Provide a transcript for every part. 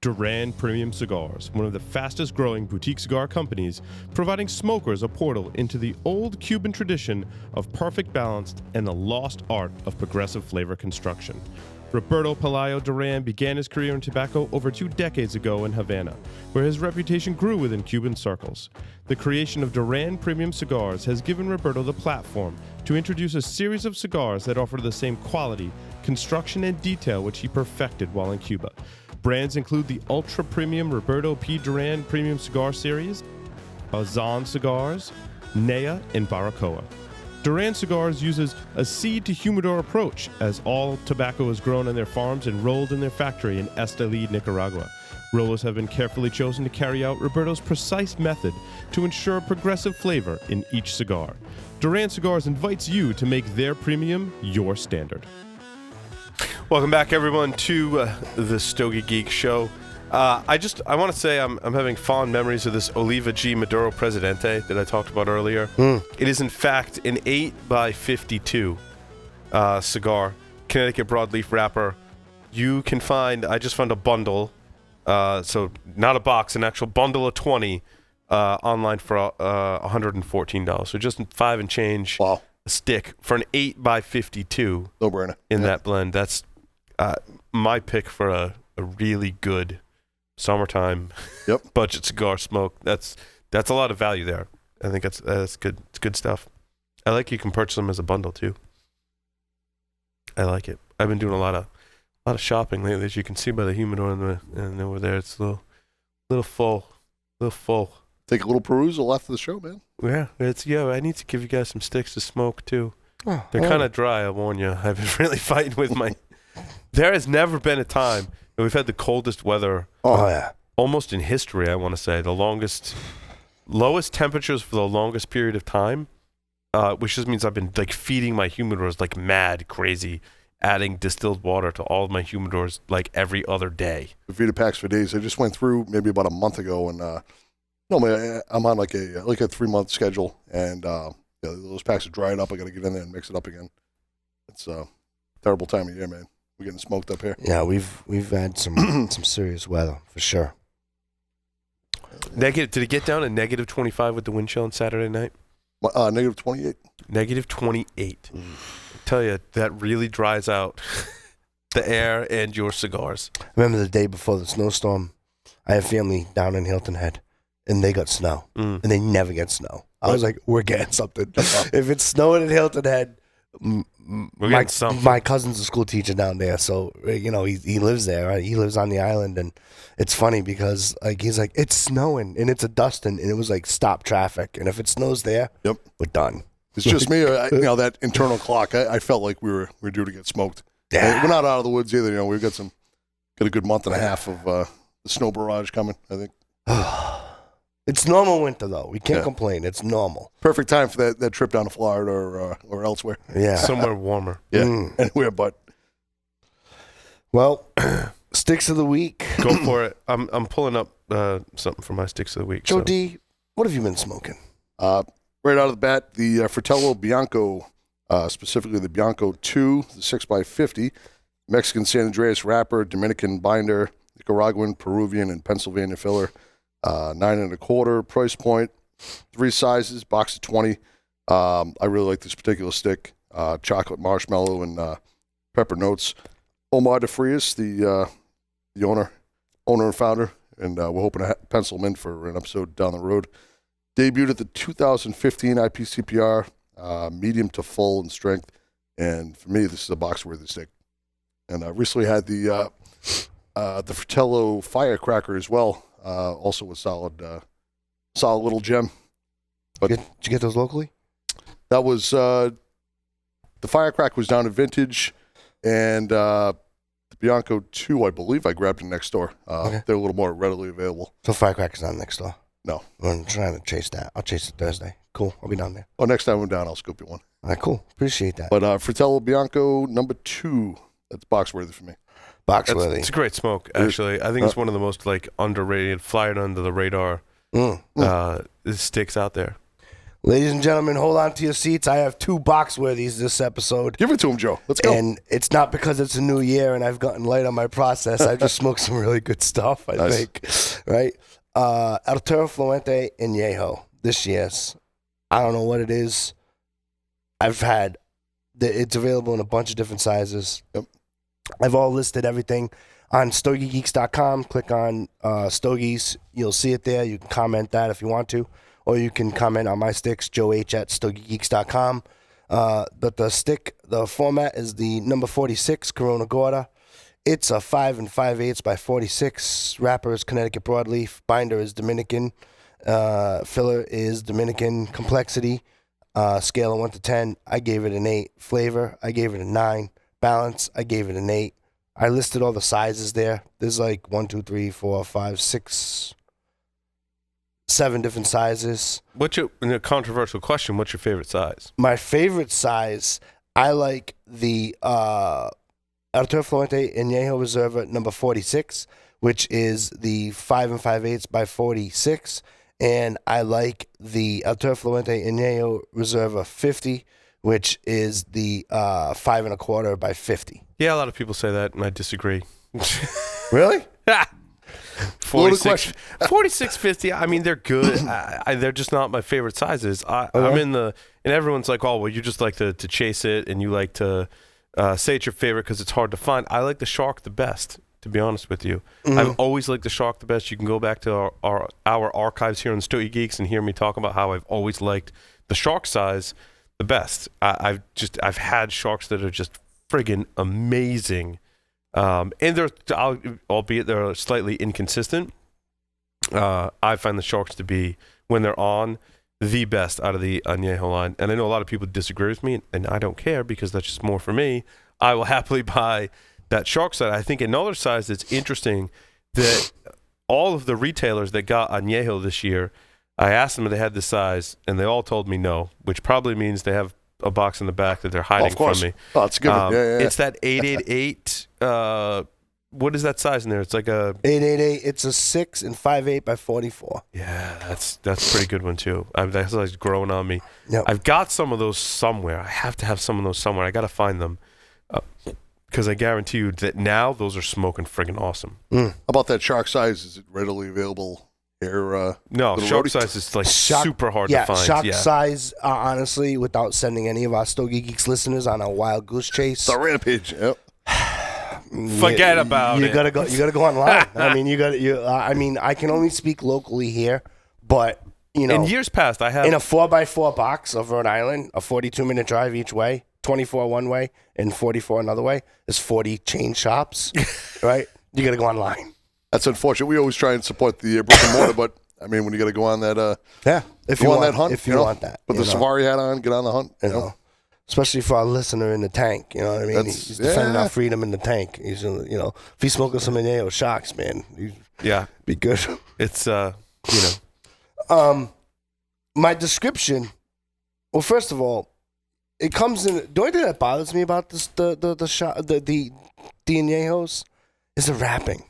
Duran Premium Cigars, one of the fastest growing boutique cigar companies, providing smokers a portal into the old Cuban tradition of perfect balance and the lost art of progressive flavor construction. Roberto Pelayo Duran began his career in tobacco over 2 decades ago in Havana, where his reputation grew within Cuban circles. The creation of Duran Premium Cigars has given Roberto the platform to introduce a series of cigars that offer the same quality, construction, and detail which he perfected while in Cuba. Brands include the ultra-premium Roberto P. Duran Premium Cigar Series, Azan Cigars, Nea, and Baracoa. Duran Cigars uses a seed-to-humidor approach, as all tobacco is grown on their farms and rolled in their factory in Esteli, Nicaragua. Rollers have been carefully chosen to carry out Roberto's precise method to ensure progressive flavor in each cigar. Duran Cigars invites you to make their premium your standard. Welcome back, everyone, to the Stogie Geeks show. I want to say I'm having fond memories of this Oliva G Maduro Presidente that I talked about earlier. It is, in fact, an 8x52 cigar, Connecticut broadleaf wrapper. You can find, I just found a bundle, so not a box, an actual bundle of 20 online for $114. So just $5 and change a stick for an 8x52. No brainer. In that blend. That's my pick for a really good summertime budget cigar smoke. That's a lot of value there. I think that's good. It's good stuff. I like you can purchase them as a bundle too. I like it. I've been doing a lot of shopping lately, as you can see by the humidor and over there. It's a little full. Take a little perusal after the show, man. Yeah, I need to give you guys some sticks to smoke too. They're kind of dry, I warn you. I've been really fighting with my. There has never been a time. We've had the coldest weather almost in history, I want to say. The lowest temperatures for the longest period of time, which just means I've been like feeding my humidors like mad, crazy, adding distilled water to all of my humidors like every other day. The Vita packs for days. I just went through maybe about a month ago, and normally I'm on like a 3-month schedule, and those packs are dried up. I got to get in there and mix it up again. It's a terrible time of year, man. We're getting smoked up here. Yeah, we've had some serious weather for sure. Did it get down to negative 25 with the wind chill on Saturday night? Negative 28. Negative 28. I tell you, that really dries out the air and your cigars. I remember the day before the snowstorm, I have family down in Hilton Head, and they got snow, and they never get snow. I was like, we're getting something. If it's snowing in Hilton Head, my cousin's a school teacher down there, so he lives there. Right? He lives on the island, and it's funny because he's like, it's snowing and it's a dusting, and it was like stop traffic, and if it snows there, we're done. It's just me. That internal clock. I felt like we were due to get smoked. Yeah. We're not out of the woods either. We've got a good month and a half of the snow barrage coming, I think. It's normal winter, though. We can't complain. It's normal. Perfect time for that trip down to Florida or elsewhere. Yeah. Somewhere warmer. Yeah. Anywhere but. Well, sticks of the week. Go for it. I'm pulling up something for my sticks of the week. Joe D, what have you been smoking? Right out of the bat, the Fratello Bianco, specifically the Bianco 2, the 6x50, Mexican San Andreas wrapper, Dominican binder, Nicaraguan, Peruvian, and Pennsylvania filler. 9 1/4 price point, 3 sizes, box of 20. I really like this particular stick. Chocolate marshmallow and pepper notes. Omar DeFrias, the owner and founder, and we're hoping to pencil him in for an episode down the road. Debuted at the 2015 IPCPR, medium to full in strength, and for me, this is a box-worthy stick. And I recently had the Fratello Firecracker as well. Also a solid little gem. But did you get those locally? That was the Firecracker was down at Vintage, and the Bianco 2, I believe, I grabbed it next door. They're a little more readily available. So Firecracker's not next door? No. I'm trying to chase that. I'll chase it Thursday. Cool. I'll be down there. Oh, next time I'm down, I'll scoop you one. All right, cool. Appreciate that. But Fratello Bianco number 2, that's box worthy for me. Box-worthy. It's a great smoke, actually. I think it's one of the most underrated, flying under the radar sticks out there. Ladies and gentlemen, hold on to your seats. I have 2 box worthies this episode. Give it to him, Joe. Let's go. And it's not because it's a new year and I've gotten light on my process. I just smoked some really good stuff, I think. Right? Arturo Fluente Añejo this year's. I don't know what it is. It's available in a bunch of different sizes. Yep. I've all listed everything on StogieGeeks.com. Click on Stogies. You'll see it there. You can comment that if you want to. Or you can comment on my sticks, joeh@StogieGeeks.com. But the format is the number 46 Corona Gorda. It's a 5 5/8 by 46. Wrapper is Connecticut broadleaf. Binder is Dominican. Filler is Dominican. Complexity, scale of 1 to 10. I gave it an 8. Flavor, I gave it a 9. Balance, I gave it an 8. I listed all the sizes there. There's like 1, 2, 3, 4, 5, 6, 7 different sizes. In a controversial question, what's your favorite size? My favorite size, I like the Arturo Fluente Añejo Reserva number 46, which is the 5 5/8 by 46. And I like the Arturo Fluente Añejo Reserva 50, which is the 5 1/4 by 50. Yeah, a lot of people say that, and I disagree. Really? 46.50. I mean, they're good. They're just not my favorite sizes. I'm in and everyone's like, oh, well, you just like to chase it, and you like to say it's your favorite because it's hard to find. I like the Shark the best, to be honest with you. Mm-hmm. I've always liked the Shark the best. You can go back to our archives here on Stogie Geeks and hear me talk about how I've always liked the Shark size the best. I've had Sharks that are just friggin' amazing. And albeit they're slightly inconsistent, I find the Sharks to be, when they're on, the best out of the Añejo line. And I know a lot of people disagree with me, and I don't care because that's just more for me. I will happily buy that Shark size. I think another size that's interesting that all of the retailers that got Añejo this year, I asked them if they had this size, and they all told me no, which probably means they have a box in the back that they're hiding from me. Oh, it's good. Yeah. It's that 888. What is that size in there? It's like a 888. It's a 6 5/8 by 44. Yeah, that's a pretty good one too. That's like growing on me. Yep. I've got some of those somewhere. I have to have some of those somewhere. I got to find them because I guarantee you that now those are smoking friggin' awesome. How about that Shark size? Is it readily available here? No, Shark size is like super hard to find. Shark size, honestly, without sending any of our Stogie Geeks listeners on a wild goose chase. It's a rampage. Yep. Forget about it. You gotta go online. I mean, I can only speak locally here, but you know, in years past, I have in a 4x4 box of Rhode Island, a 42-minute drive each way, 24 one way, and 44 another way. There's 40 chain shops, right? You gotta go online. That's unfortunate. We always try and support the brick and mortar, but I mean, when you got to go on that, if you want that hunt, if you want that, put the safari hat on, get on the hunt. You know. Especially for our listener in the tank, you know what I mean? He's defending our freedom in the tank. He's, if he's smoking some Añejo Sharks, man, be good. It's my description. Well, first of all, it comes in. The only thing that bothers me about this, the Añejos, is the wrapping.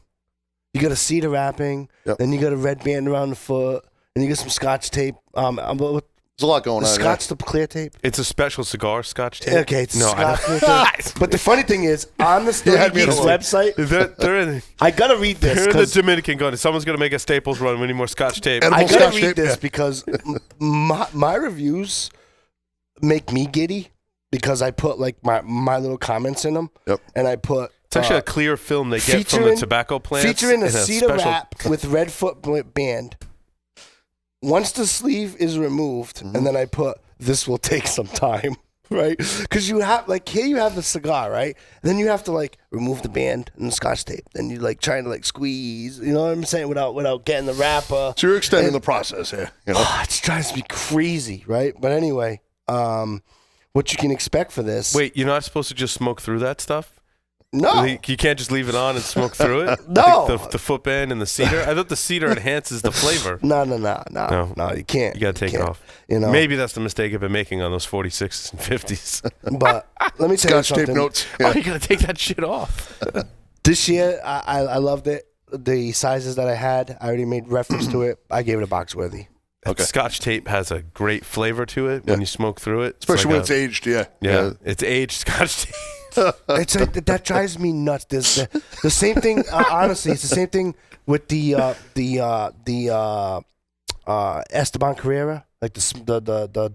You got a cedar wrapping, then you got a red band around the foot, and you got some Scotch tape. There's a lot going on. Scotch the clear tape. It's a special cigar Scotch tape. Okay, it's Scotch clear tape. But the funny thing is, on the Stogie Geeks website, I gotta read this. They're in the Dominican going, someone's gonna make a Staples run. We need more Scotch tape. I gotta read this because my reviews make me giddy because I put like my little comments in them, and I put. It's actually a clear film they get from the tobacco plants. Featuring a cedar wrap with red foot band. Once the sleeve is removed, and then I put, this will take some time, right? Because you have, like, here you have the cigar, right? And then you have to, like, remove the band and the Scotch tape. Then you, like, trying to, like, squeeze, you know what I'm saying, without getting the wrapper. So you're extending the process here, you know? It drives me crazy, right? But anyway, what you can expect for this. Wait, you're not supposed to just smoke through that stuff? No. You can't just leave it on and smoke through it? No. Like the foot band and the cedar? I thought the cedar enhances the flavor. No, you can't. You got to take it off. You know? Maybe that's the mistake I've been making on those 46s and 50s. But let me tell you something. Scotch tape notes. Yeah. Oh, you got to take that shit off. This year, I loved it. The sizes that I had, I already made reference to it. I gave it a box worthy. Okay. Scotch tape has a great flavor to it when you smoke through it. Especially when it's aged, Yeah, it's aged Scotch tape. It's like, that drives me nuts. There's the same thing. Honestly, it's the same thing with the Esteban Carrera, like the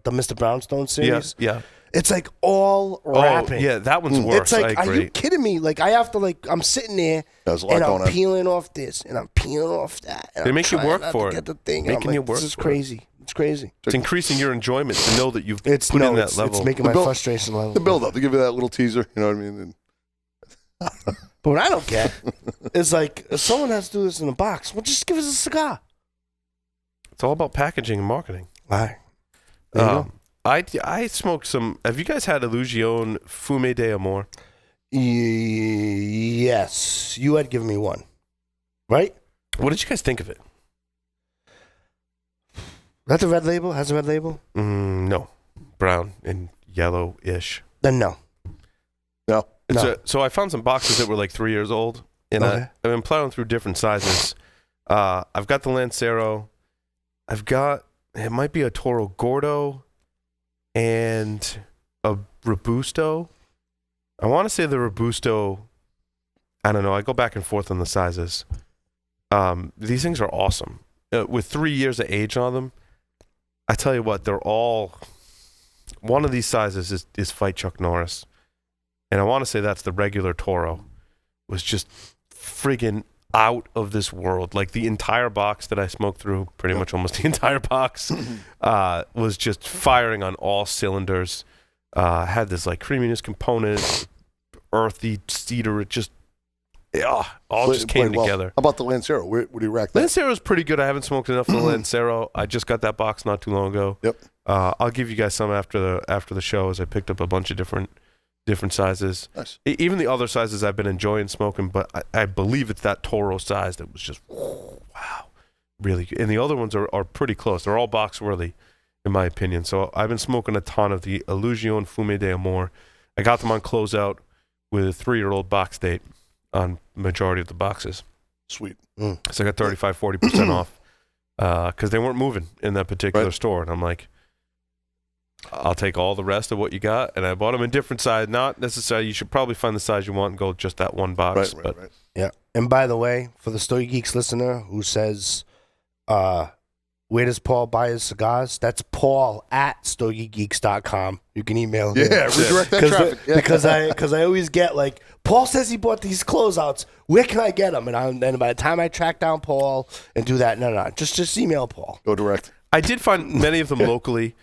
Mr. Brownstone series. Yeah. It's like all wrapping. Oh, yeah, that one's worse. It's like, I agree. are you kidding me? Like, I have to, like, I'm sitting there There's a lot and going I'm on. peeling off this and I'm peeling off that. And They I'm make you trying work not for to it. Get the thing. Making I'm like, you work this is for it. crazy. It's crazy. It's increasing your enjoyment to know that you've It's put in that it's level. making my frustration level. The build up. They give you that little teaser. You know what I mean? But what I don't get is, like, if someone has to do this in a box, well, just give us a cigar. It's all about packaging and marketing. All right. There you go. I smoked some. Have you guys had Illusion Fume de Amor? Yes, you had given me one, right? What did you guys think of it? That's a red label. Has a red label? No, brown and yellow-ish. Then no. No. So I found some boxes that were like 3 years old, and Okay. I've been plowing through different sizes. I've got the Lancero. I've got, it might be a Toro Gordo and a Robusto. I want to say the Robusto, I don't know. I go back and forth on the sizes. These things are awesome. With 3 years of age on them, I tell you what, they're all, one of these sizes is Fight Chuck Norris. And I want to say that's the regular Toro. Was just friggin' out of this world. Like the entire box that I smoked through, pretty much almost the entire box, was just firing on all cylinders. Had this like creaminess component, earthy cedar. It just, all just came together. How about the Lancero? Where do you rack that? Lancero's pretty good. I haven't smoked enough of the Lancero. I just got that box not too long ago. Yep. I'll give you guys some after the show, as I picked up a bunch of different sizes. Nice. Even the other sizes I've been enjoying smoking, but I believe it's that Toro size that was just, wow, really good. And the other ones are pretty close. They're all box worthy, in my opinion. So I've been smoking a ton of the Illusion Fume de Amor. I got them on closeout with a 3-year-old box date on majority of the boxes. Sweet. So I got 35-40% off because they weren't moving in that particular store. And I'm like, I'll take all the rest of what you got. And I bought them in different size. Not necessarily, you should probably find the size you want and go just that one box. Right. Yeah. And by the way, for the Stogie Geeks listener who says, where does Paul buy his cigars? That's Paul at StogieGeeks.com. You can email him. Yeah, redirect that traffic. Yeah. Because I always get like, Paul says he bought these closeouts. Where can I get them? And by the time I track down Paul and do that, no, just email Paul. Go direct. I did find many of them locally.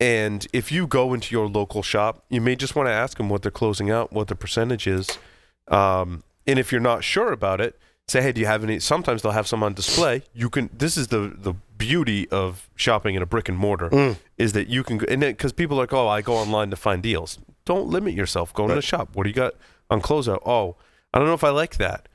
And if you go into your local shop, you may just want to ask them what they're closing out, what the percentage is. And if you're not sure about it, say, hey, do you have any? Sometimes they'll have some on display. You can. This is the beauty of shopping in a brick and mortar is that you can. And because people are like, oh, I go online to find deals. Don't limit yourself. Go into the shop. What do you got on closeout? Oh, I don't know if I like that.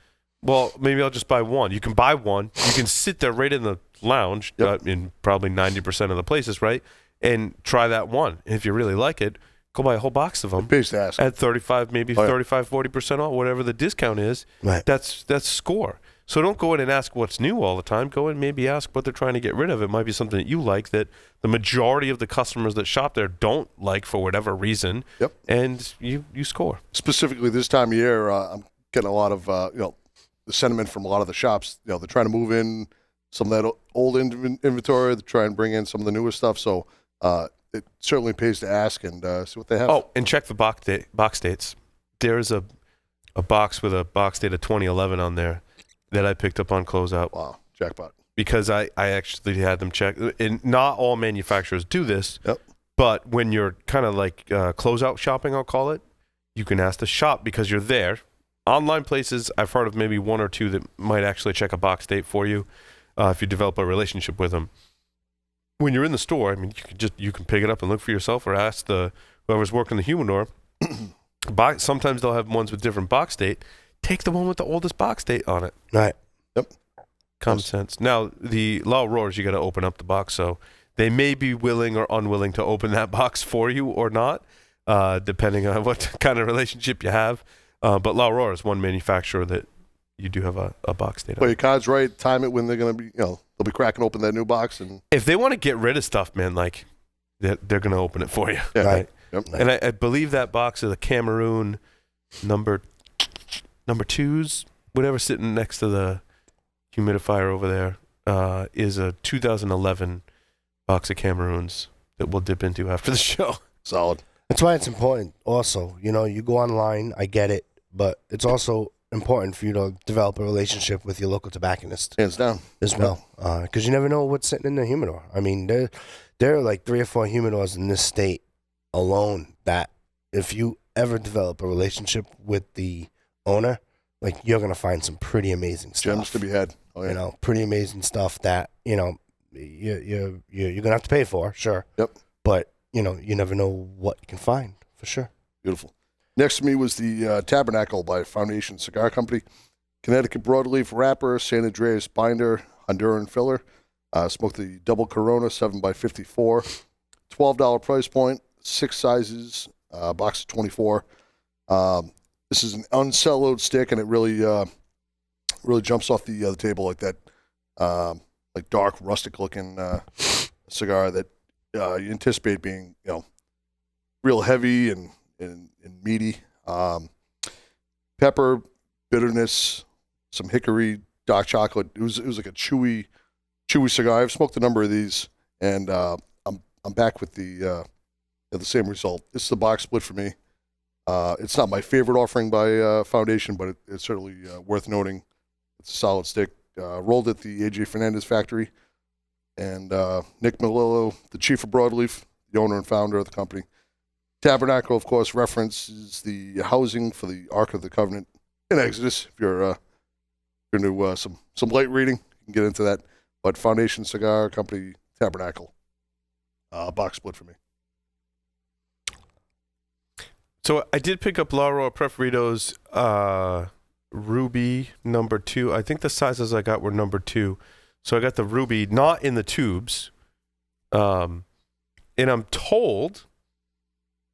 Well, maybe I'll just buy one. You can buy one. You can sit there right in the lounge in probably 90% of the places, right? And try that one. And if you really like it, go buy a whole box of them. It pays to ask. At 35, maybe 40% off, whatever the discount is. Right. That's score. So don't go in and ask what's new all the time. Go in, maybe ask what they're trying to get rid of. It might be something that you like that the majority of the customers that shop there don't like for whatever reason. Yep. And you score. Specifically this time of year, I'm getting a lot of the sentiment from a lot of the shops. They're trying to move in some of that old inventory. They're trying to bring in some of the newer stuff. So it certainly pays to ask and see what they have. Oh, and check the box dates. There's a box with a box date of 2011 on there that I picked up on closeout. Wow, jackpot. Because I actually had them check. And not all manufacturers do this, but when you're kind of like closeout shopping, I'll call it, you can ask the shop because you're there. Online places, I've heard of maybe one or two that might actually check a box date for you if you develop a relationship with them. When you're in the store, I mean, you can pick it up and look for yourself, or ask whoever's working the humidor. Sometimes they'll have ones with different box date. Take the one with the oldest box date on it. Right. Yep. Common sense. Now, the La Aurores, you got to open up the box, so they may be willing or unwilling to open that box for you or not, depending on what kind of relationship you have. But La Aurora is one manufacturer that you do have a box date on. Play your cards right. Time it when they're going to be, they'll be cracking open that new box. And if they want to get rid of stuff, man, like they're going to open it for you. Yeah. Right. Yep. And I believe that box of the Cameroon number 2s, whatever, sitting next to the humidifier over there, is a 2011 box of Cameroons that we'll dip into after the show. Solid. That's why it's important. Also, you go online. I get it, but it's also important for you to develop a relationship with your local tobacconist Hands down. as well, because you never know what's sitting in the humidor. I mean, there are like 3 or 4 humidors in this state alone that if you ever develop a relationship with the owner, like you're gonna find some pretty amazing stuff. Gems to be had. Oh, yeah. Pretty amazing stuff that you're gonna have to pay for, sure. Yep. But you never know what you can find for sure. Beautiful. Next to me was the Tabernacle by Foundation Cigar Company. Connecticut broadleaf wrapper, San Andreas binder, Honduran filler. Smoked the double Corona 7x54. $12 price point, 6 sizes, box of 24. This is an unsellowed stick, and it really jumps off the table like that, like dark, rustic-looking cigar that you anticipate being, real heavy and meaty. Pepper, bitterness, some hickory, dark chocolate. It was like a chewy cigar. I've smoked a number of these, and I'm back with the same result. This is the box split for me. It's not my favorite offering by Foundation, but it's certainly worth noting. It's a solid stick. Rolled at the A.J. Fernandez factory. And Nick Melillo, the chief of Broadleaf, the owner and founder of the company. Tabernacle, of course, references the housing for the Ark of the Covenant in Exodus. If you're into some light reading, you can get into that. But Foundation Cigar Company, Tabernacle. Box split for me. So I did pick up La Aurora Preferido's Ruby number 2. I think the sizes I got were number 2. So I got the Ruby, not in the tubes. And I'm told,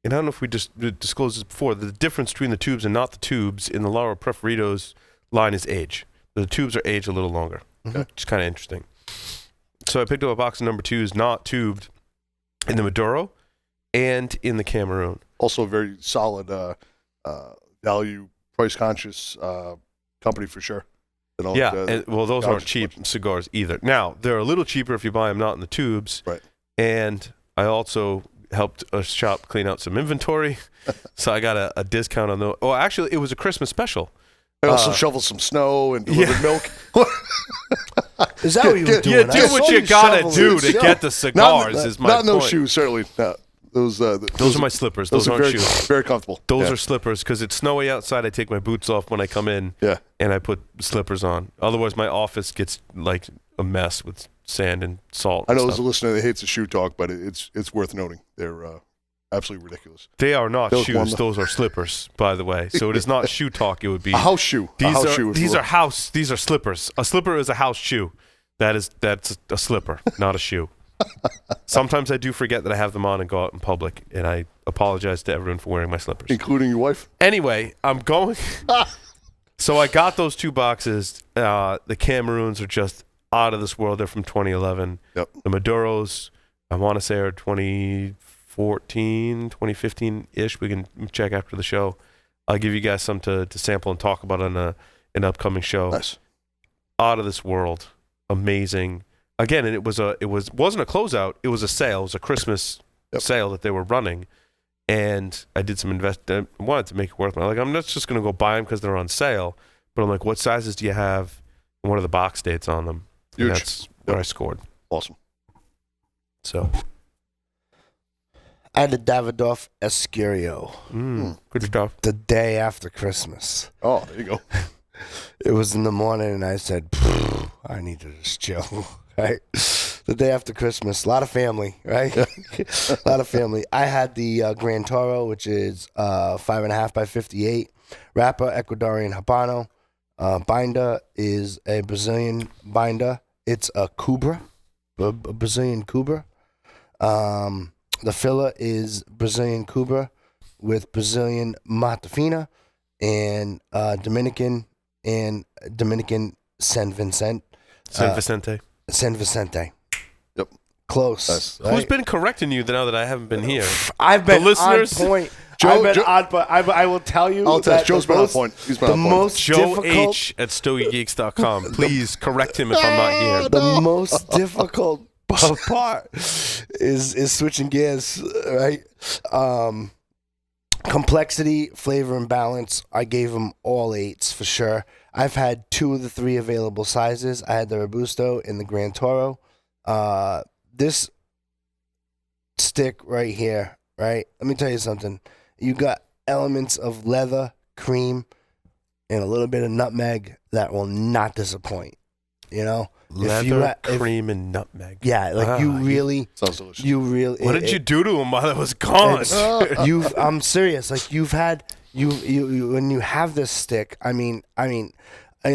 and I don't know if we just disclosed this before, the difference between the tubes and not the tubes in the La Aurora Preferido's line is age. The tubes are aged a little longer, which is kind of interesting. So I picked up a box of number 2s, not tubed, in the Maduro and in the Cameroon. Also a very solid value, price-conscious company for sure. Yeah, those aren't cheap cigars either. Now, they're a little cheaper if you buy them not in the tubes. Right. And I also helped a shop clean out some inventory, so I got a discount on those. Oh, actually, it was a Christmas special. I also shoveled some snow and delivered milk. Is that what you were doing? Yeah, do what you gotta do to get the cigars. Is my not in those point. shoes, certainly. No. Those are my slippers. Those aren't very, shoes. Very comfortable. Those are slippers because it's snowy outside. I take my boots off when I come in, and I put slippers on. Otherwise, my office gets like a mess with sand and salt. I know there's a listener that hates the shoe talk, but it's worth noting. They're absolutely ridiculous. They are not shoes. Those are slippers, by the way. So it is not shoe talk. It would be a house shoe. These are slippers. A slipper is a house shoe. That's a slipper, not a shoe. Sometimes I do forget that I have them on and go out in public, and I apologize to everyone for wearing my slippers. Including your wife? Anyway, I'm going. So I got those 2 boxes. The Cameroons are just out of this world. They're from 2011. Yep. The Maduros, I want to say, are 2014, 2015-ish. We can check after the show. I'll give you guys some to sample and talk about on an upcoming show. Nice. Out of this world. Amazing. Again, and it wasn't a closeout. It was a sale. It was a Christmas sale that they were running, and I did some I wanted to make it worth my. Like, I'm not just going to go buy them because they're on sale, but I'm like, what sizes do you have? And what are the box dates on them? And that's where I scored. Awesome. So I had a Davidoff Escurio. Good stuff. The day after Christmas. Oh, there you go. It was in the morning, and I said, I need to just chill. Right, the day after Christmas, a lot of family, right? A lot of family. I had the Grand Toro, which is 5.5 by 58. Wrapper, Ecuadorian Habano. Binder is a Brazilian binder. It's a Cubra, a Brazilian Cubra. The filler is Brazilian Cubra with Brazilian Matafina and Dominican San Vicente. San Vicente. San Vicente. Yep. Close. Nice. Right? Who's been correcting you now that I haven't been here? I've been The listeners? on point. Joe- I've been Joe- on point. I will tell you. I'll test. that Joe's the been on most- point. He's been The on point. most Joe difficult. H at StogieGeeks.com. Please correct him if I'm not here. The most difficult part is switching gears, right? Complexity, flavor, and balance. I gave them all 8s for sure. I've had 2 of the 3 available sizes. I had the Robusto and the Gran Toro. This stick right here, right? Let me tell you something. You got elements of leather, cream, and a little bit of nutmeg that will not disappoint. You know, Leather, cream, and nutmeg. Yeah, like you really, Sounds delicious. you really. What did you do to him while I was gone? I'm serious. Like you've had you when you have this stick. I mean, you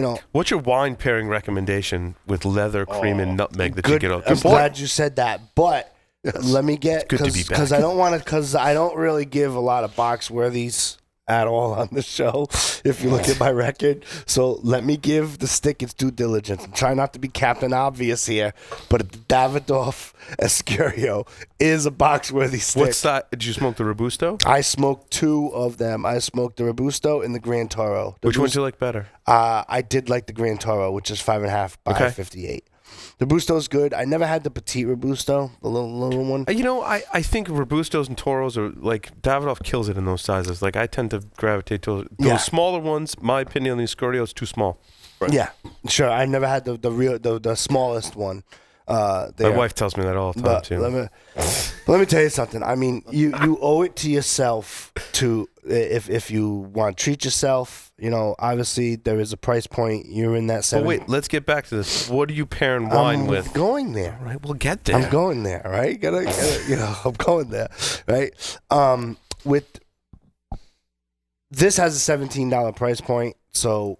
know. What's your wine pairing recommendation with leather, cream, and nutmeg that you Good. get off? I'm glad you said that, but let me get good to be back. because I don't want to because I don't really give a lot of box worthies at all on the show. If you look at my record, so let me give the stick its due diligence. I'm trying not to be Captain Obvious here, but the Davidoff Escurio is a box worthy stick. What's that? Did you smoke the Robusto? I smoked 2 of them. I smoked the Robusto and the Gran Toro. Which one do you like better? I did like the Gran Toro, which is 5.5 by 58. The Robusto's good. I never had the Petite Robusto, the little one. You know, I think Robustos and Toros are like Davidoff kills it in those sizes. Like I tend to gravitate to those smaller ones. My opinion on the Escurio is too small. Right. Yeah, sure. I never had the smallest one. My wife tells me that all the time But too. let me tell you something. I mean, you owe it to yourself to if you want to treat yourself. You know, obviously there is a price point. You're in that But 7. wait, let's get back to this. What are you pairing wine with? I'm going there. All right, we'll get there. I'm going there, right? Gotta, you know, I'm going there, right? With this has a $17 price point, so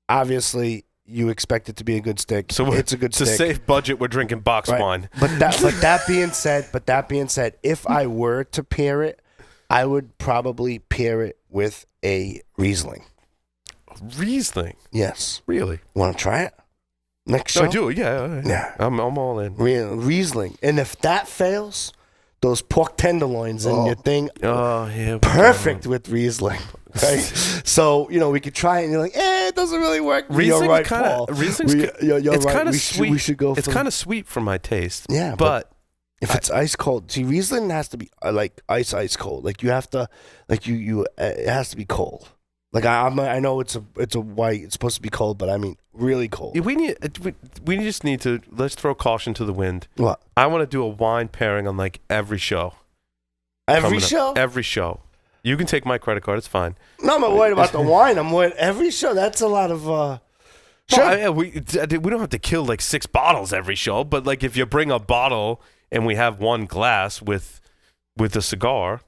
obviously you expect it to be a good stick. So it's a good to stick. save budget, we're drinking box Right. wine. But that being said, if I were to pair it, I would probably pair it with a Riesling. Riesling, Yes. really? Want to try it? Next show? No, I do. Yeah. Yeah. I'm all in. Riesling. And if that fails, those pork tenderloins in your thing, Oh yeah. perfect with Riesling. Right? So, you know, we could try it and you're like, it doesn't really work. Riesling you're right, kind Paul. of Riesling's. You're it's right. kind of We sweet. we should go It's for kind of sweet for my taste. Yeah, but if it's ice cold. See, Riesling has to be like ice cold. Like you have to, like you it has to be cold. Like I know it's a white. It's supposed to be cold, but I mean really cold. we just need to let's throw caution to the wind. What? I want to do a wine pairing on like every show. Every coming up. show? Every show. You can take my credit card. It's fine. No, I'm not worried about the wine. I'm worried every show. That's a lot of. Sure. Well, we don't have to kill like 6 bottles every show, but like if you bring a bottle and we have one glass with a cigar,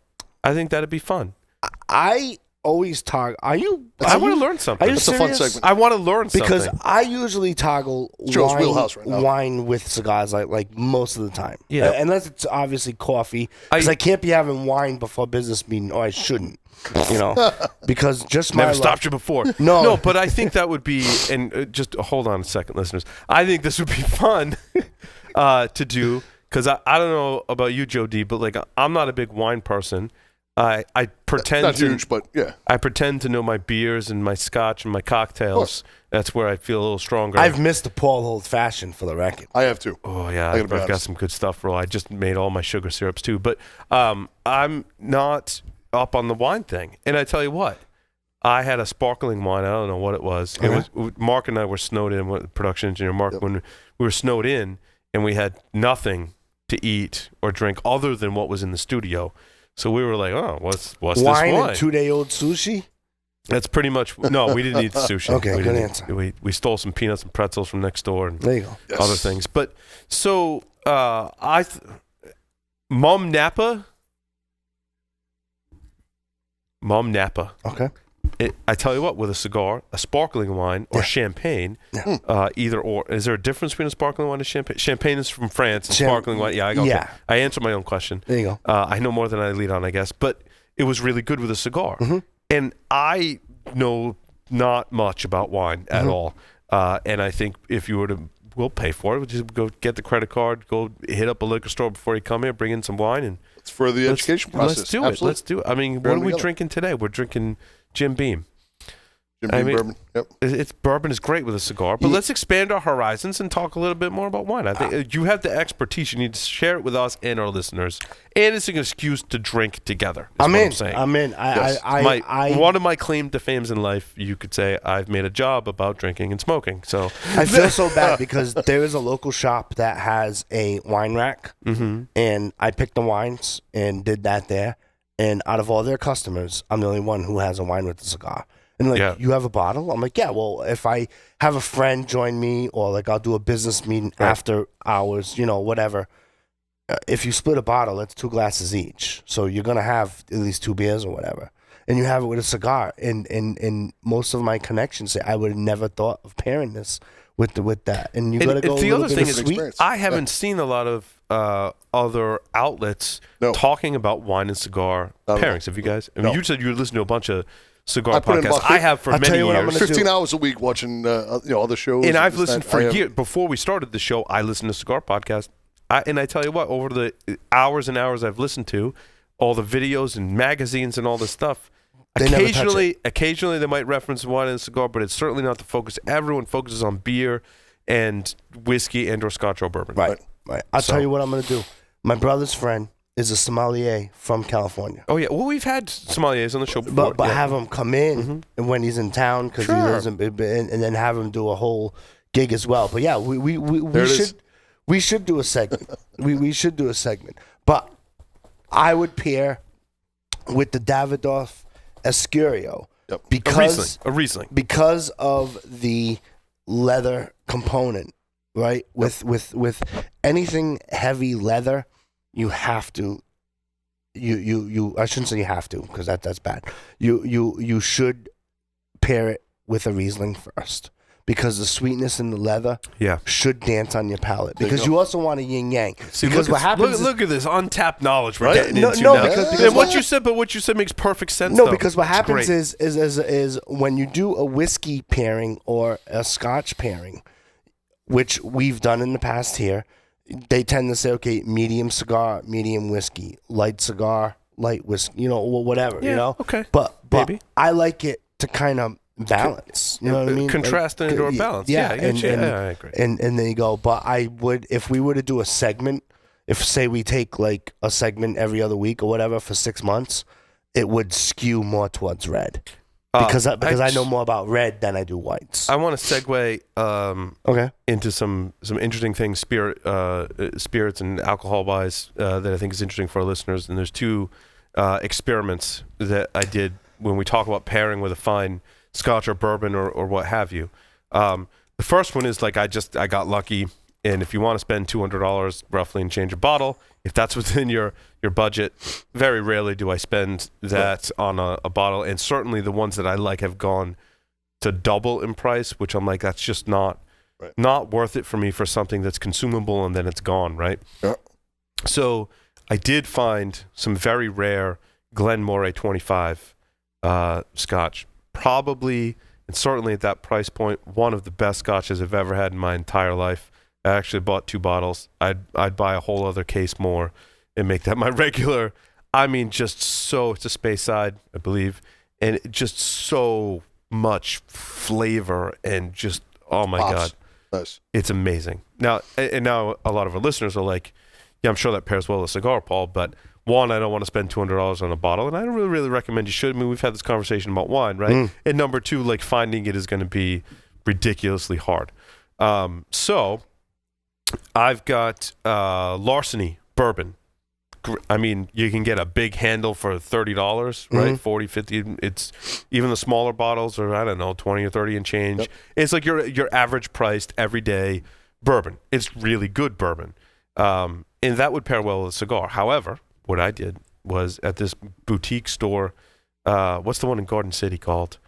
I think that'd be fun. I always toggle. I want to learn something. Are you It's a fun serious? segment. I want to learn Because something. I usually toggle Joe's wheelhouse right now. wine with cigars like most of the time. Yeah. Unless it's obviously coffee. Because I can't be having wine before business meeting, or I shouldn't. You know, because just my Never luck- stopped you before. No. but I think that would be, and just hold on a second, listeners. I think this would be fun to do because I don't know about you, Joe D, but like I'm not a big wine person. I pretend Not to, huge, but yeah. I pretend to know my beers and my scotch and my cocktails. That's where I feel a little stronger. I've missed the Paul Old Fashioned for the record. I have too. Oh yeah, I gotta I've be got honest. some good stuff, bro. I just made all my sugar syrups too, but I'm not up on the wine thing. And I tell you what, I had a sparkling wine. I don't know what it was. It was Mark and I were snowed in. Production engineer Mark, when we were snowed in, and we had nothing to eat or drink other than what was in the studio. So we were like, oh, what's Wine this wine? and 2-day-old sushi? That's pretty much. No, we didn't eat the sushi. Okay, we good didn't answer. We stole some peanuts and pretzels from next door and There you go. Yes. other things. But so Mom Napa. Okay. I tell you what, with a cigar, a sparkling wine, or champagne, either or. Is there a difference between a sparkling wine and champagne? Champagne is from France, and sparkling wine. Yeah, I answered my own question. There you go. I know more than I lead on, I guess. But it was really good with a cigar. Mm-hmm. And I know not much about wine at all. And I think if you were to we'll pay for it. We'll just go get the credit card, go hit up a liquor store before you come here, bring in some wine, and it's for the education process. Let's do it. Let's do it. I mean, what are we drinking today? We're drinking Jim Beam. Bourbon. Yep. Bourbon is great with a cigar, but let's expand our horizons and talk a little bit more about wine. I think you have the expertise. You need to share it with us and our listeners, and it's an excuse to drink together. I'm in. One of my claim to fames in life, you could say, I've made a job about drinking and smoking. So I feel so bad because there is a local shop that has a wine rack, and I picked the wines and did that there. And out of all their customers, I'm the only one who has a wine with a cigar. And you have a bottle? I'm like, yeah, well, if I have a friend join me or like I'll do a business meeting after hours, whatever. If you split a bottle, that's 2 glasses each. So you're going to have at least 2 beers or whatever. And you have it with a cigar. And most of my connections say I would have never thought of pairing this with that. And you got to go the a other little thing bit is, sweet. I haven't seen a lot of other outlets talking about wine and cigar pairings. Have you guys? I mean, you said you listen to a bunch of cigar podcasts. I have for many years. 15 hours a week watching other shows. And I've listened for years. Before we started the show, I listened to cigar podcasts. And I tell you what, over the hours and hours I've listened to, all the videos and magazines and all this stuff, occasionally they might reference wine and cigar, but it's certainly not the focus. Everyone focuses on beer and whiskey and or scotch or bourbon. Right. I'll tell you what I'm going to do. My brother's friend is a sommelier from California. Oh, yeah. Well, we've had sommeliers on the show before. But have him come in and when he's in town because he lives in, and then have him do a whole gig as well. But yeah, we should do a segment. we should do a segment. But I would pair with the Davidoff Escurio because a Riesling. Because of the leather component, right? With anything heavy leather, you have to. I shouldn't say you have to because that's bad. You should pair it with a Riesling first because the sweetness in the leather should dance on your palate. Because you also want a yin yang. See, because what happens? Look at this untapped knowledge we're getting into now. Because what you said makes perfect sense. No, because what happens is when you do a whiskey pairing or a Scotch pairing, which we've done in the past here. They tend to say, okay, medium cigar, medium whiskey, light cigar, light whiskey, whatever, Okay. But I like it to kind of balance. You know what I mean? Contrast and or balance. Yeah, I agree. And there you go. But I would, if we were to do a segment, if say we take like a segment every other week or whatever for 6 months, it would skew more towards red. Because I know more about red than I do whites. I want to segue into some interesting things, spirits and alcohol wise, that I think is interesting for our listeners. And there's 2 experiments that I did when we talk about pairing with a fine Scotch or bourbon or what have you. The first one is like I got lucky, and if you want to spend $200 roughly and change a bottle, if that's within your budget, very rarely do I spend that on a bottle. And certainly the ones that I like have gone to double in price, which I'm like, that's just not worth it for me for something that's consumable and then it's gone, right? Yeah. So I did find some very rare Glenmorangie 25 Scotch. Probably, and certainly at that price point, one of the best Scotches I've ever had in my entire life. I actually bought 2 bottles. I'd buy a whole other case more and make that my regular. I mean, just so, it's a Speyside, I believe, and just so much flavor and just, oh my God. Nice. It's amazing. Now, and now a lot of our listeners are like, yeah, I'm sure that pairs well with a cigar, Paul, but one, I don't want to spend $200 on a bottle, and I don't really recommend you should. I mean, we've had this conversation about wine, right? And number 2, like finding it is going to be ridiculously hard. So I've got Larceny bourbon. I mean, you can get a big handle for $30, right? 40, 50. It's even the smaller bottles are, I don't know, 20 or 30 and change. Yep. It's like your average priced everyday bourbon. It's really good bourbon. And that would pair well with a cigar. However, what I did was at this boutique store, what's the one in Garden City called?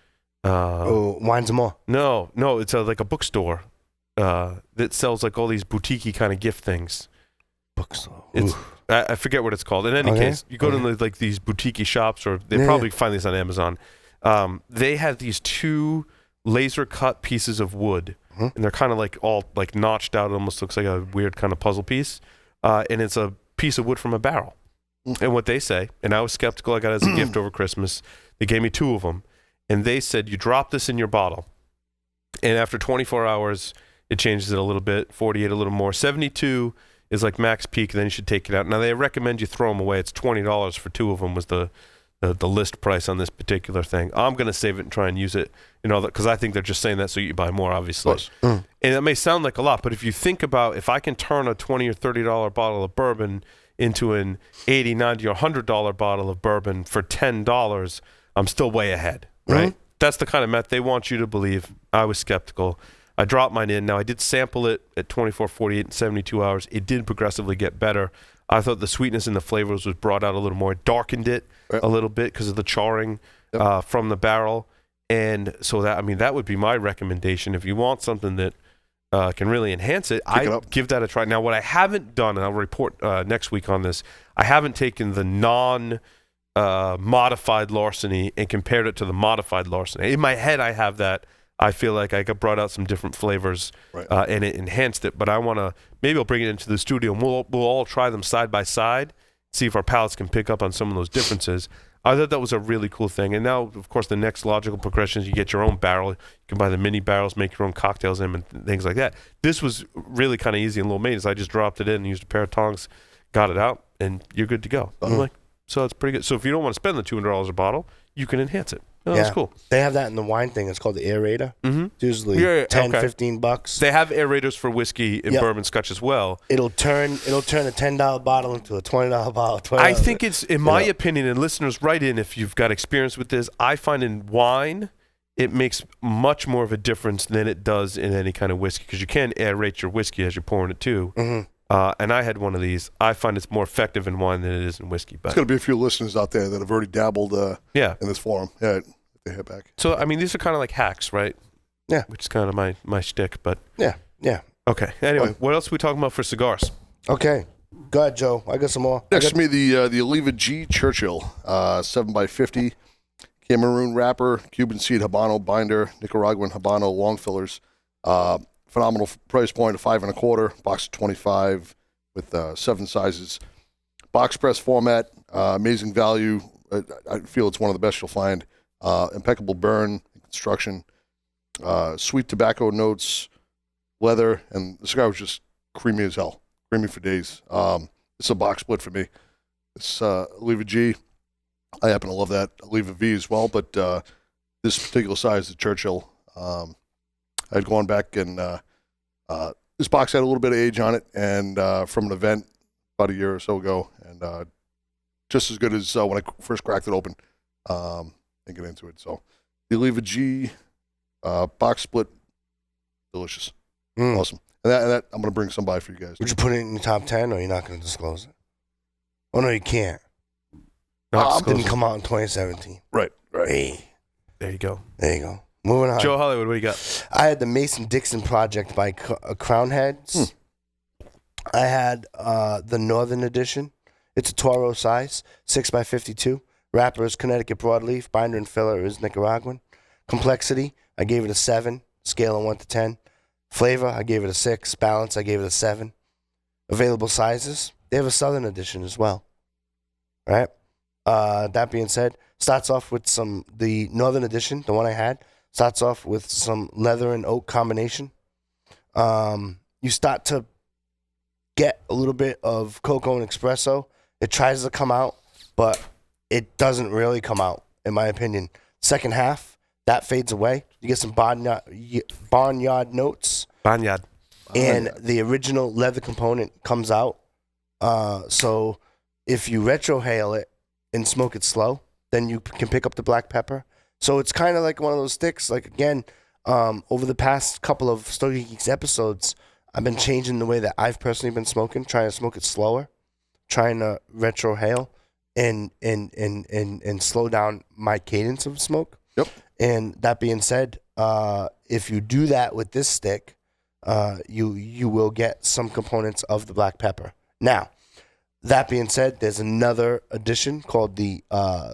Wines and More. No, it's like a bookstore that sells like all these boutique-y kind of gift things. Bookstore. I forget what it's called. In any case, you go to like these boutique-y shops, or they probably find these on Amazon. They have these 2 laser-cut pieces of wood and they're kind of like all like notched out. It almost looks like a weird kind of puzzle piece, and it's a piece of wood from a barrel. And what they say, and I was skeptical, I got it as a gift over Christmas. They gave me 2 of them, and they said you drop this in your bottle, and after 24 hours, it changes it a little bit, 48 a little more, 72 is like max peak, then you should take it out. Now, they recommend you throw them away. It's $20 for 2 of them was the list price on this particular thing. I'm going to save it and try and use it, because I think they're just saying that so you buy more, obviously. And that may sound like a lot, but if you think about if I can turn a $20 or $30 bottle of bourbon into an $80, $90, or $100 bottle of bourbon for $10, I'm still way ahead, right? That's the kind of math they want you to believe. I was skeptical. I dropped mine in. Now, I did sample it at 24, 48, and 72 hours. It did progressively get better. I thought the sweetness and the flavors was brought out a little more. It darkened it a little bit because of the charring from the barrel. And so that would be my recommendation. If you want something that can really enhance it, I'd give that a try. Now, what I haven't done, and I'll report next week on this, I haven't taken the non-modified larceny and compared it to the modified larceny. In my head, I have that. I feel like I brought out some different flavors and it enhanced it. But I want to, maybe I'll bring it into the studio and we'll all try them side by side, see if our palates can pick up on some of those differences. I thought that was a really cool thing. And now, of course, the next logical progression is you get your own barrel. You can buy the mini barrels, make your own cocktails in them and things like that. This was really kind of easy and low maintenance. I just dropped it in and used a pair of tongs, got it out, and you're good to go. I'm like, so it's pretty good. So if you don't want to spend the $200 a bottle, you can enhance it. Oh, that's cool. They have that in the wine thing. It's called the aerator. It's usually $10, $15. They have aerators for whiskey and bourbon scotch as well. It'll turn a $10 bottle into a $20 bottle. I think it's, in my opinion, and listeners, write in if you've got experience with this. I find in wine, it makes much more of a difference than it does in any kind of whiskey because you can aerate your whiskey as you're pouring it too. And I had one of these. I find it's more effective in wine than it is in whiskey. But there's going to be a few listeners out there that have already dabbled in this forum. Yeah, they hit back. So, I mean, these are kind of like hacks, right? Yeah. Which is kind of my shtick, but... Yeah. Okay. Anyway, what else are we talking about for cigars? Okay. Go ahead, Joe. I got some more. Next to me, the Oliva G Churchill, 7x50, Cameroon wrapper, Cuban seed Habano binder, Nicaraguan Habano long fillers. Phenomenal price point of $5 1/4, box of 25 with 7 sizes. Box press format, amazing value. I feel it's one of the best you'll find. Impeccable burn, construction, sweet tobacco notes, leather, and the cigar was just creamy as hell. Creamy for days. It's a box split for me. It's Oliva G. I happen to love that Oliva V as well, but this particular size, the Churchill, I'd gone back and this box had a little bit of age on it, and from an event about a year or so ago, and just as good as when I first cracked it open and get into it. So the Oliva G box split, delicious, awesome. And that I'm going to bring some by for you guys. Would you put it in your top 10, or you're not going to disclose it? Oh, no, you can't. Didn't come out in 2017. Right. Hey. There you go. Moving on. Joe Hollywood, what do you got? I had the Mason-Dixon Project by Crown Heads. I had the Northern Edition. It's a Toro size, 6x52. Wrapper is Connecticut broadleaf. Binder and filler is Nicaraguan. Complexity, I gave it a 7. Scale of 1 to 10. Flavor, I gave it a 6. Balance, I gave it a 7. Available sizes, they have a Southern Edition as well. All right. That being said, starts off with the Northern Edition, the one I had, starts off with some leather and oak combination. You start to get a little bit of cocoa and espresso. It tries to come out, but it doesn't really come out, in my opinion. Second half, that fades away. You get some barnyard notes. Barnyard. And the original leather component comes out. So if you retrohale it and smoke it slow, then you can pick up the black pepper. So it's kind of like one of those sticks. Like, again, over the past couple of Stogie Geeks episodes, I've been changing the way that I've personally been smoking, trying to smoke it slower, trying to retrohale and slow down my cadence of smoke. Yep. And that being said, if you do that with this stick, you will get some components of the black pepper. Now, that being said, there's another edition called the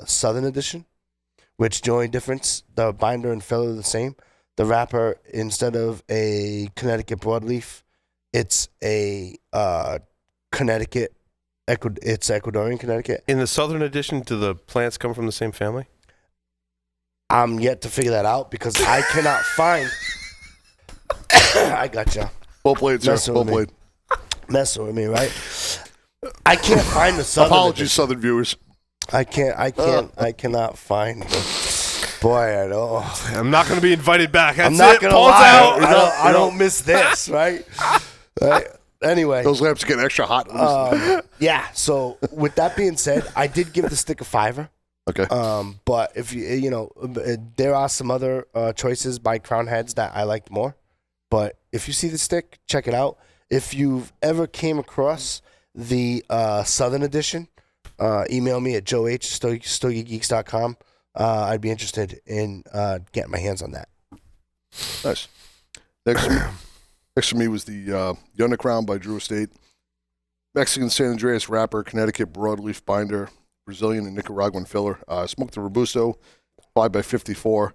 Southern Edition, which the only difference, the binder and filler are the same. The wrapper, instead of a Connecticut broadleaf, it's a Connecticut. It's Ecuadorian Connecticut. In the southern edition, do the plants come from the same family? I'm yet to figure that out because I cannot find. I gotcha. Well played, sir. Messing Well with me. played. Messing with me, right? I can't find the southern. Apologies, edition. Southern viewers. I cannot find. Boy, I know. I'm not going to be invited back. That's I'm not it. gonna Paul's lie. out. I don't miss this, right? Right. Anyway, Those lamps get extra hot. yeah. So with that being said, I did give the stick a $5. Okay. But if there are some other choices by Crown Heads that I liked more. But if you see the stick, check it out. If you've ever came across the Southern Edition, email me at joe@stogiegeeks.com. I'd be interested in getting my hands on that. Nice. Next for me was the Undercrown by Drew Estate. Mexican San Andreas wrapper, Connecticut broadleaf binder, Brazilian and Nicaraguan filler. Smoked the Robusto, 5x54.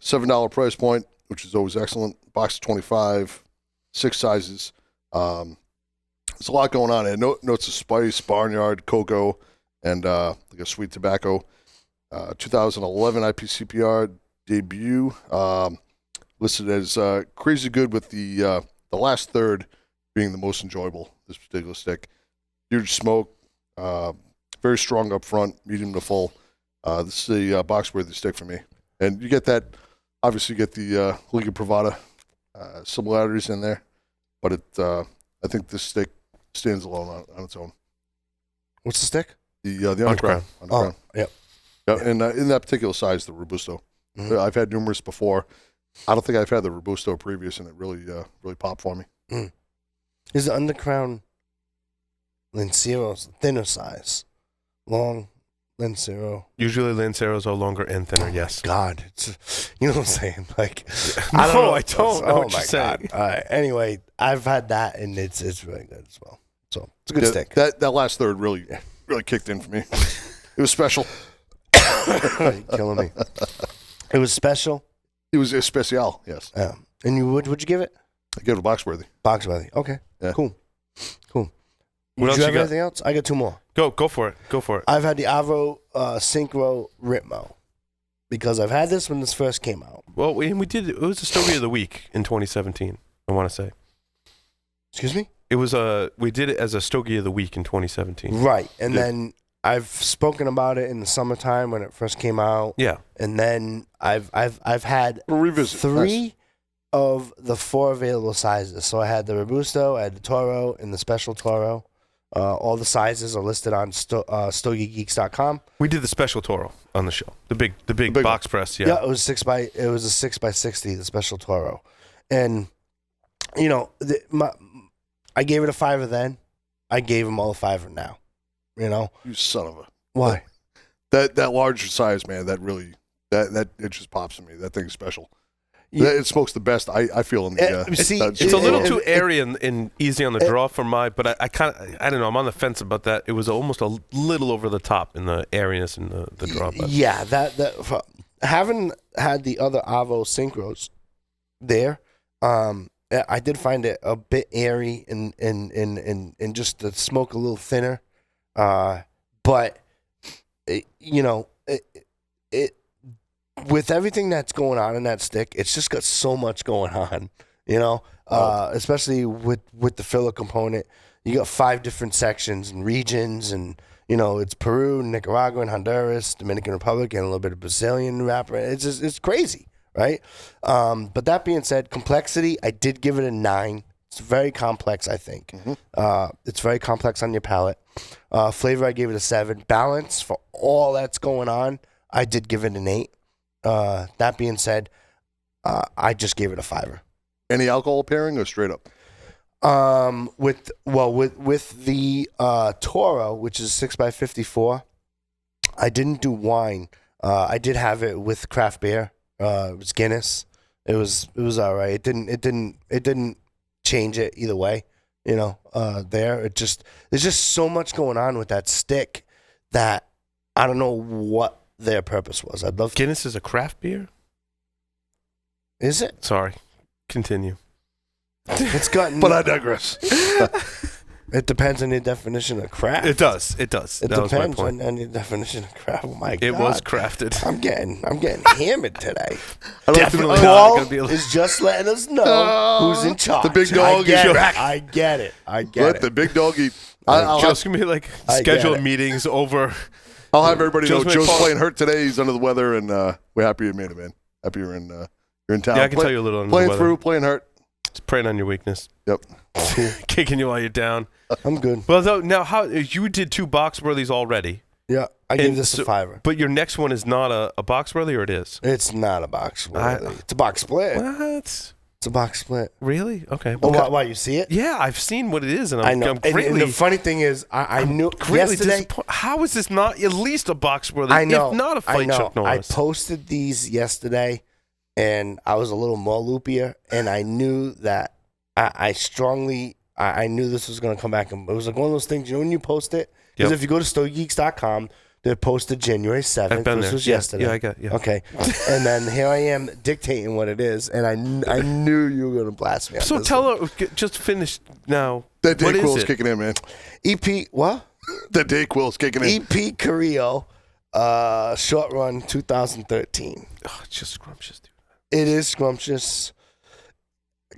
$7 price point, which is always excellent. Box of 25, 6 sizes. There's a lot going on there. Notes of spice, barnyard, cocoa, and like a sweet tobacco. 2011 IPCPR debut. Listed as crazy good, with the last third being the most enjoyable. This particular stick, huge smoke, very strong up front, medium to full. This is a box worthy stick for me, and you get that. Obviously, you get the Liga Privada similarities in there, but I think this stick stands alone on its own. What's the stick? The Undercrown. Oh, yep. Yeah, and in that particular size, the Robusto. Mm-hmm. I've had numerous before. I don't think I've had the Robusto previous, and it really popped for me. Mm. Is the Undercrown Lancero's thinner size? Long Lancero. Usually Lanceros are longer and thinner, yes. God, it's, you know what I'm saying? Like, No, I don't know. I don't know what you're saying. All right. Anyway, I've had that, and it's really good as well. So it's a good stick. That last third really kicked in for me. It was special. You're killing me. It was special. It was especial, yes. And would you give it? I gave it a box worthy. Box worthy. Okay. Yeah. Cool. What Did else you you have got? anything else? I got 2 more. Go for it. I've had the Avo Synchro Ritmo because I've had this when this first came out. Well, we did. It was the Stogie of the Week in 2017. I want to say. Excuse me? It was we did it as a Stogie of the Week in 2017. Right. And then I've spoken about it in the summertime when it first came out. Yeah. And then I've had We'll revisit. 3 Nice. of the 4 available sizes. So I had the Robusto, I had the Toro, and the Special Toro. All the sizes are listed on StogieGeeks.com. We did the special Toro on the show. The big box press. Yeah. Yeah, it was a 6x60, the Special Toro, and you know, I gave it a 5 then. I gave him all a 5 now. You know, You son of a. why? That larger size, man, that really, that it just pops in me. That thing's special. Yeah. It smokes the best, I feel, in the... See, that's- It's a little too airy and easy on the draw for but I kind of, I don't know, I'm on the fence about that. It was almost a little over the top in the airiness and the draw. But Yeah, that having had the other Avo Synchros there, I did find it a bit airy and just the smoke a little thinner. But it, with everything that's going on in that stick, it's just got so much going on, especially with the filler component. You got 5 different sections and regions, and it's Peru, Nicaragua, Honduras, Dominican Republic, and a little bit of Brazilian wrapper. It's crazy, right? But that being said, complexity, I did give it a 9. It's very complex, I think. Mm-hmm. It's very complex on your palate. Flavor, I gave it a 7. Balance, for all that's going on, I did give it an 8. That being said, I just gave it a 5. Any alcohol pairing or straight up? With the Toro, which is 6x54, I didn't do wine. I did have it with craft beer. It was Guinness. It was all right. It didn't change it either way. There's just so much going on with that stick that I don't know what their purpose was. I'd love Guinness is a craft beer? Is it? Sorry. Continue. It's gotten. But I digress. It depends on your definition of craft. It does. It does. It That was my depends point. on your definition of craft. Oh my God. It was crafted. I'm getting hammered today. Definitely Paul not gonna be. is just letting us know who's in charge. The big dog I is get back. it. I get it. I get Let it. the big dog eat. I'll Joe's gonna be like I get schedule it. meetings over. have everybody know Joe's Joe's Paul- playing hurt today. He's under the weather, and we're happy you made it, man. Happy you're in town. Yeah, I can tell you a little under the Playing weather. through, playing hurt. It's preying on your weakness, Yep. kicking you while you're down. I'm good. Well, though, now how you did 2 box-worthies already, Yeah, I give And this so- a 5. but your next one is not a box-worthy, or it is? It's not a box worthy. It's a box split. What? It's a box split. Really? Okay. Oh, Well, why you see it? yeah, I've seen what it is, and I I'm know. And greatly, the funny thing is, I knew greatly yesterday. disappointed. How is this not at least a box-worthy, I know. if not a I fight know. Chuck I Norris? posted these yesterday, and I was a little more loopier, and I knew that I knew this was going to come back. And it was like one of those things, you know, when you post it? Because Yep. if you go to StogieGeeks.com, they're posted January 7th. I've been This there. was Yeah, yesterday. Yeah, I got. Yeah. Okay. And then here I am dictating what it is, and I knew you were going to blast me. On So this tell one. her, just finish now. That What Dayquil's is it? kicking in, man. EP, what? That Dayquil's kicking in. EP Carrillo, short run 2013. Oh, it's just scrumptious, dude. It is scrumptious.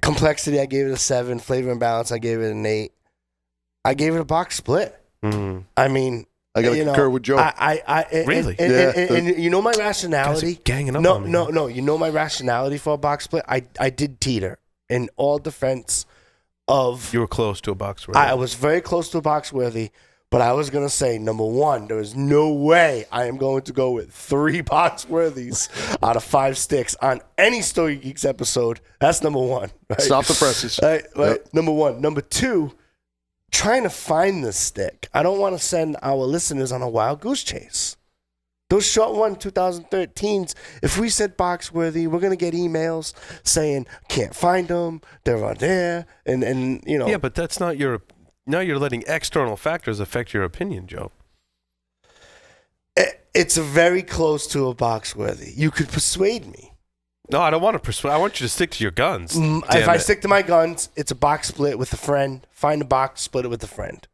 Complexity, I gave it a 7. Flavor and balance, I gave it an 8. I gave it a box split. Mm. I mean, I got to concur with Joe. Really? And you know my rationality. Guys are ganging up No, on me. no. You know my rationality for a box split. I did teeter in all defense of. You were close to a box-worthy. I was very close to a box worthy, but I was gonna say number 1. There is no way I am going to go with 3 box worthies out of 5 sticks on any Stogie Geeks episode. That's number 1. Right? Stop the presses. Right. Yep. Number 1. Number 2. Trying to find this stick. I don't want to send our listeners on a wild goose chase. Those short one 2013s, if we said box worthy, we're going to get emails saying, can't find them, they're on there, and you know. Yeah, but that's not your. Now you're letting external factors affect your opinion, Joe. It's very close to a box worthy. You could persuade me. No, I don't want to persuade. I want you to stick to your guns. If Damn I it. stick to my guns, it's a box split with a friend. Find a box, split it with a friend.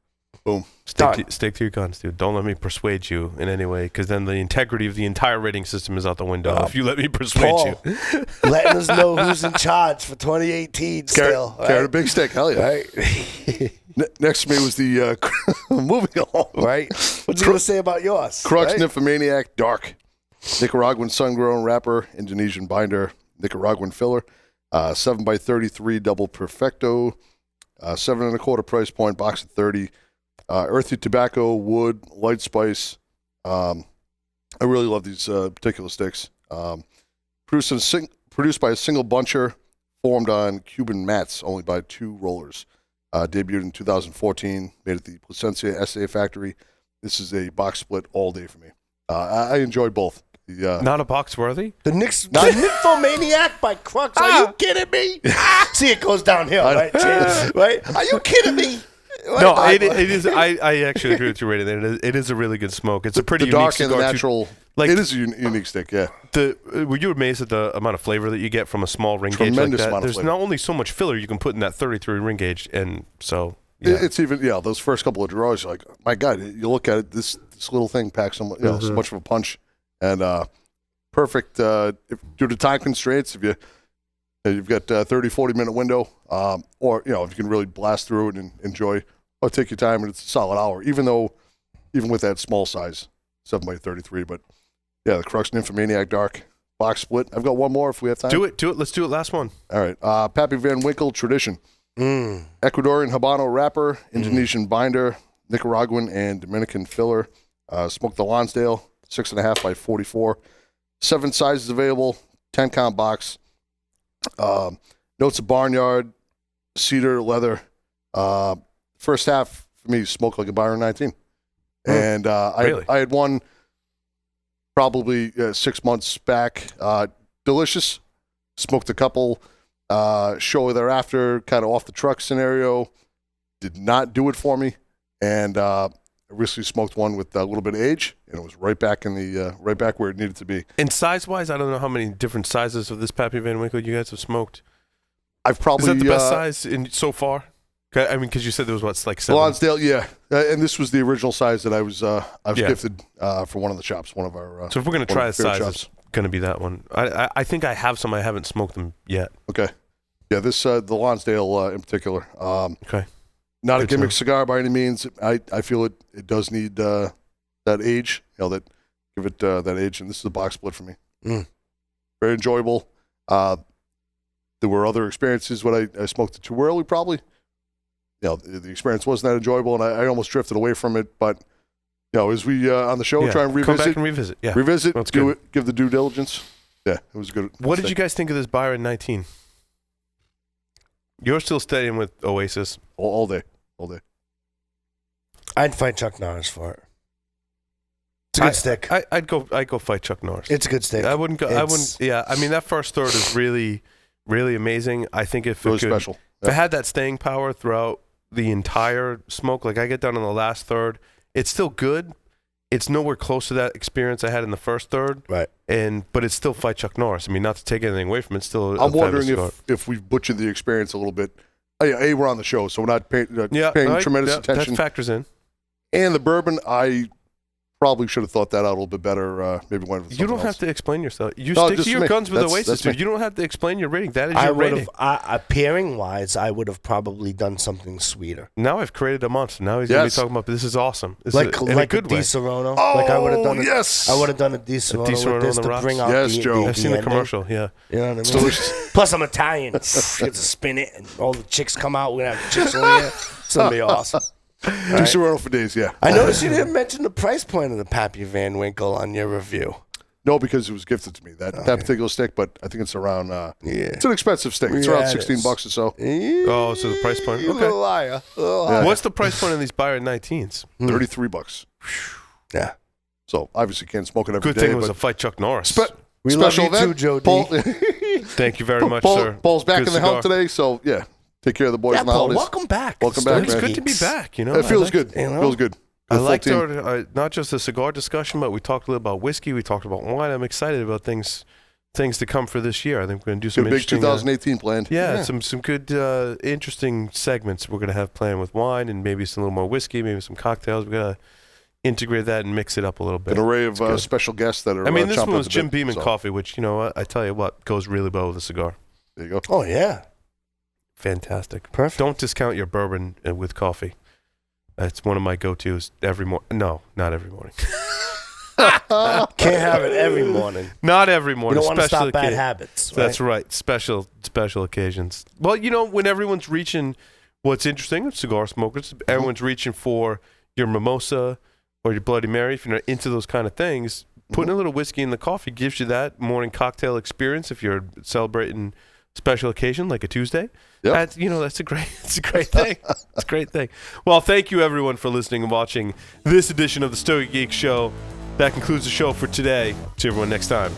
Boom. Done. Stick to your guns, dude. Don't let me persuade you in any way, because then the integrity of the entire rating system is out the window. If you let me persuade Paul, you, letting us know who's in charge for 2018 still. Carry a Right? big stick. Hell yeah. Right? Next to me was the moving along. Right? What's he going to say about yours? Crux right? Nymphomaniac Dark. Nicaraguan sun-grown wrapper, Indonesian binder, Nicaraguan filler, 7x33 double perfecto, 7 1/4 price point, box of 30. Earthy tobacco, wood, light spice. I really love these particular sticks. Produced by a single buncher, formed on Cuban mats, only by 2 rollers. Debuted in 2014, made at the Placencia SA factory. This is a box split all day for me. I enjoyed both. The, not a box worthy. The Nymphomaniac by Crux. Are you kidding me? See, it goes downhill, right? Right? Are you kidding me? No, Right? it is. I actually agree with your rating. There, it is a really good smoke. It's a pretty the unique dark and the cigar, too. natural. Like- it is a unique stick, yeah. Were you amazed at the amount of flavor that you get from a small ring gauge like Tremendous that? amount of There's flavor. not only so much filler you can put in that 33 ring gauge, and so yeah. It's even, those first couple of draws, you're like, my God, you look at it, this little thing packs so much of a punch. And perfect, due to time constraints, if you've got a 30, 40-minute window, or, if you can really blast through it and enjoy, or take your time, and it's a solid hour, even with that small size, 7x33. But, yeah, the Crux Nymphomaniac Dark box split. I've got one more if we have time. Do it. Let's do it. Last one. All right. Pappy Van Winkle Tradition. Ecuadorian Habano wrapper, Indonesian binder, Nicaraguan and Dominican filler. Smoked the Lonsdale, 6.5 by 44. 7 sizes available, 10-count box. Notes of barnyard, cedar, leather. First half for me smoked like a Byron 19. And Really? I had one probably 6 months back. Delicious. Smoked a couple. Shortly thereafter, kind of off the truck scenario. Did not do it for me. And recently smoked one with a little bit of age, and it was right back in the right back where it needed to be. And size-wise, I don't know how many different sizes of this Pappy Van Winkle you guys have smoked. I've probably is that the best size so far? I mean, because you said there was like 7. Lonsdale, yeah, and this was the original size that I was gifted for one of the shops, one of our. So if we're gonna try a size, it's gonna be that one. I think I have some. I haven't smoked them yet. Okay, yeah, this the Lonsdale in particular. Okay, not Good a gimmick cigar by any means. I feel it does need that age. That give it that age, and this is a box split for me. Very enjoyable. There were other experiences when I smoked it too early, probably. The experience wasn't that enjoyable, and I almost drifted away from it. But, as we on the show try and revisit. Come back and revisit. Yeah. Revisit, do it, give the due diligence. Yeah, it was good. What did you guys think of this Byron 19? You're still staying with Oasis. All day. All day. I'd fight Chuck Norris for it. It's a good stick. I'd go fight Chuck Norris. It's a good stick. I wouldn't go. I wouldn't. Yeah. I mean, that first third is really, really amazing. I think if really it could, special. If it had that staying power throughout the entire smoke, like I get down in the last third, it's still good. It's nowhere close to that experience I had in the first third. Right. But it's still fight Chuck Norris. I mean, not to take anything away from it, it's still. I'm wondering if we've butchered the experience a little bit. We're on the show, so we're not paying tremendous attention. That factors in. And the bourbon, I probably should have thought that out a little bit better. Maybe went with You don't have to explain yourself. You stick to your guns with Oasis, dude. You don't have to explain your rating. That is your rating. Pairing-wise, I would have probably done something sweeter. Now I've created a monster. Now he's going to be talking about, this is awesome. This like is a good a way. Di-Serono. Oh, like I would have done yes. I would have done a Di-Serono with this to bring out Joe. I've seen the commercial, yeah. You know what I mean? It's delicious. Plus, I'm Italian. Get to spin it, and all the chicks come out. We're going to have chicks over here. It's going to be awesome. Di-Serono for days, yeah. I noticed you didn't mention the price point of the Pappy Van Winkle on your review. No, because it was gifted to me, that particular stick, but I think it's around, it's an expensive stick. It's around $16 or so. Oh, so the price point, You're a little liar. What's the price point on these Byron 19s? $33. Yeah. So, obviously can't smoke it every day. Good thing it was a fight Chuck Norris. We special love you event. too, Joe Paul, D. Thank you very much, sir. Paul's back Good in the cigar. help today, so, yeah. Take care of the boys in the Paul, holidays. welcome back. Welcome back, It's man. good to be back, you know. It feels good. you know? Feels good. I The full liked team. our, not just the cigar discussion, but we talked a little about whiskey. We talked about wine. I'm excited about things to come for this year. I think we're going to do some Big interesting 2018 planned. Yeah, some good interesting segments we're going to have planned with wine and maybe some little more whiskey, maybe some cocktails. We're going to integrate that and mix it up a little bit. An array of special guests that are I mean, this chomping one was at the Jim bit, Beam and so. coffee, which, you know what, I tell you what, goes really well with a cigar. There you go. Oh, yeah. Fantastic. Perfect. Don't discount your bourbon with coffee. That's one of my go-tos every morning. No, not every morning. Can't have it every morning. Not every morning. You don't want to stop bad occasion. habits. Right? That's right. Special occasions. Well, you know, when everyone's reaching, what's interesting with cigar smokers, everyone's reaching for your mimosa or your Bloody Mary. If you're not into those kind of things, putting a little whiskey in the coffee gives you that morning cocktail experience. If you're celebrating special occasion like a Tuesday, Yep. that's a great thing. It's a great thing. Well, thank you everyone for listening and watching this edition of the Stogie Geeks Show. That concludes the show for today. See everyone next time.